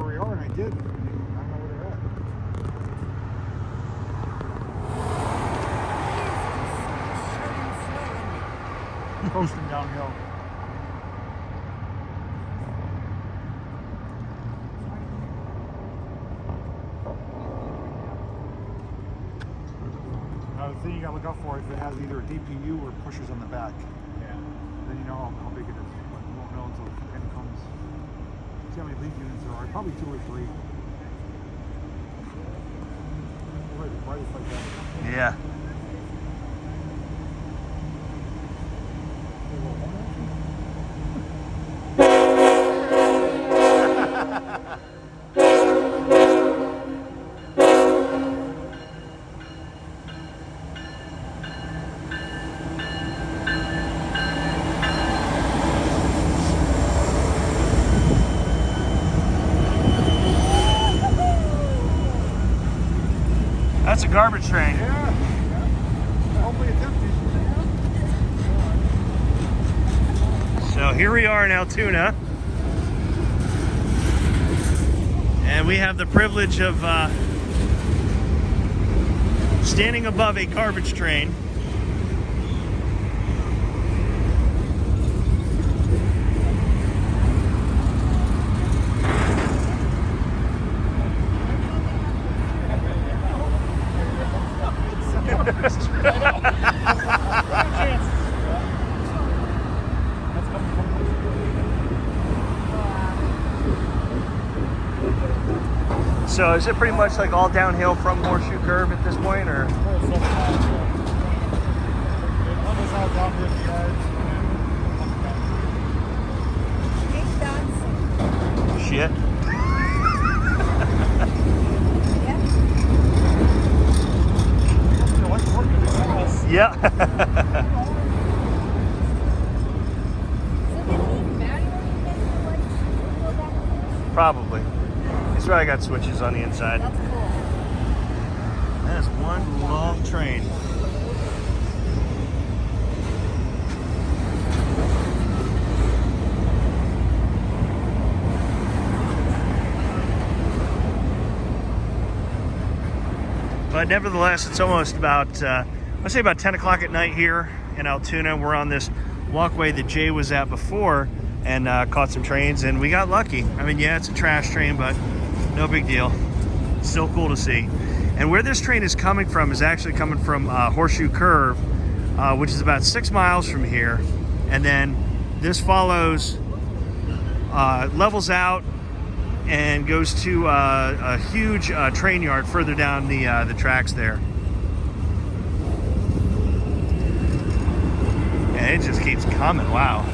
we are, and I did. I don't know where they're at. Coasting downhill. Now the thing you gotta look out for is if it has either a DPU or pushers on the back. Yeah. Then you know how big it is. But you won't know until the end comes. See how many lead units there are. Probably 2 or 3. Like that. Yeah. That's a garbage train. Yeah. Hopefully it's empty. So here we are in Altoona. And we have the privilege of standing above a garbage train. So is it pretty much like all downhill from Horseshoe Curve at this point, or? Shit. Yeah. Probably. He's probably got switches on the inside. That's cool. That is one long train. But nevertheless, it's almost about, let's say about 10 o'clock at night here in Altoona. We're on this walkway that Jay was at before and caught some trains, and we got lucky. I mean, yeah, it's a trash train, but no big deal. Still cool to see. And where this train is coming from is actually coming from Horseshoe Curve, which is about 6 miles from here. And then this follows, levels out, and goes to a huge train yard further down the tracks there. And it just keeps coming. Wow.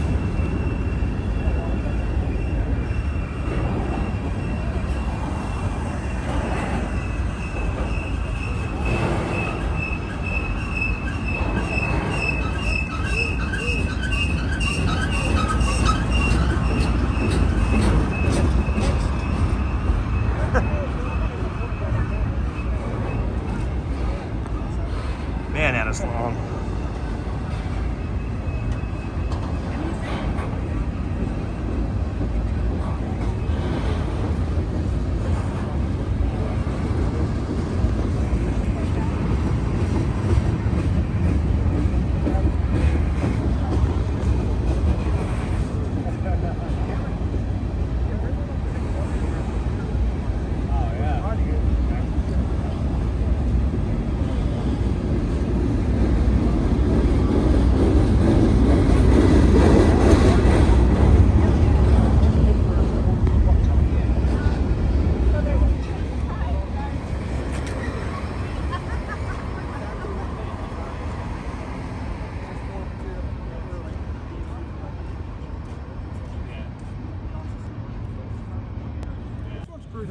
Man, that is long.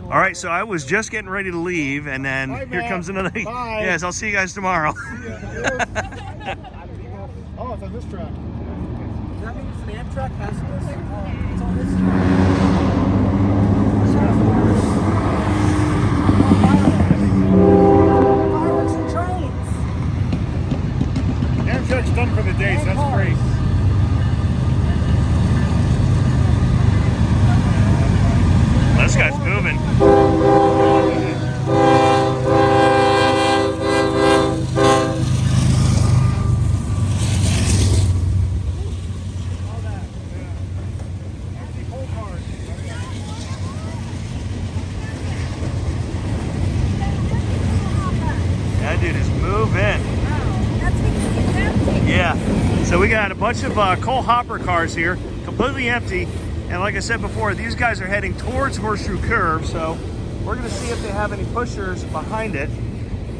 All right, so I was just getting ready to leave, and then here comes another. Bye. Yes, I'll see you guys tomorrow. Oh, it's on this track. Does that mean it's an Amtrak passengers? It's on this track. Fireworks and trains. Amtrak's done for the day, so that's great. This guy's guy's moving. That dude is moving. That's because it's empty. Yeah. So we got a bunch of coal hopper cars here, completely empty. And like I said before, these guys are heading towards Horseshoe Curve. So we're going to see if they have any pushers behind it.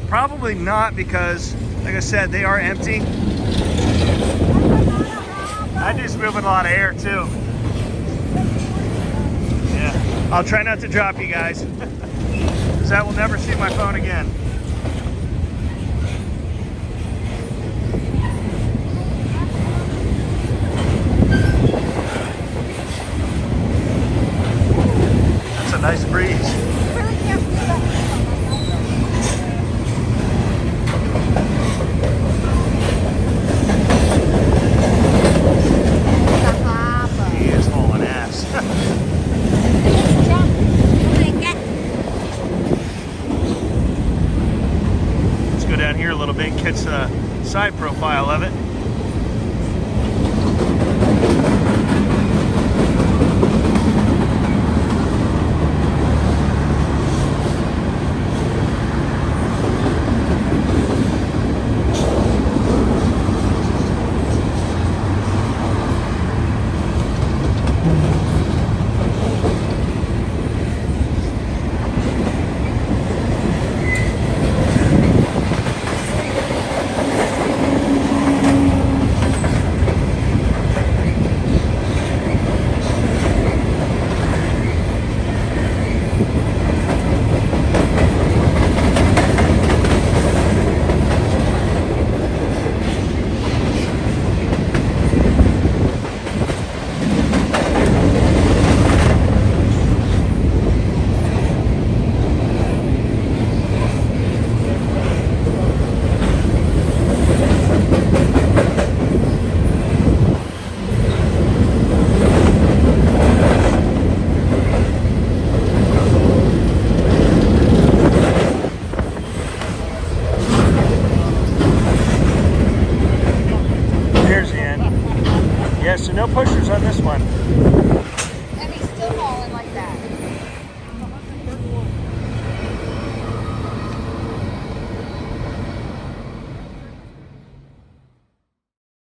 Probably not, because like I said, they are empty. That dude's moving a lot of air too. Yeah. I'll try not to drop you guys, because I will never see my phone again. That's a nice breeze. Really can't do that. He is hauling ass. Jump. You'll make it. Let's go down here a little bit and catch the side profile of it. Here's the end. Yeah, so no pushers on this one.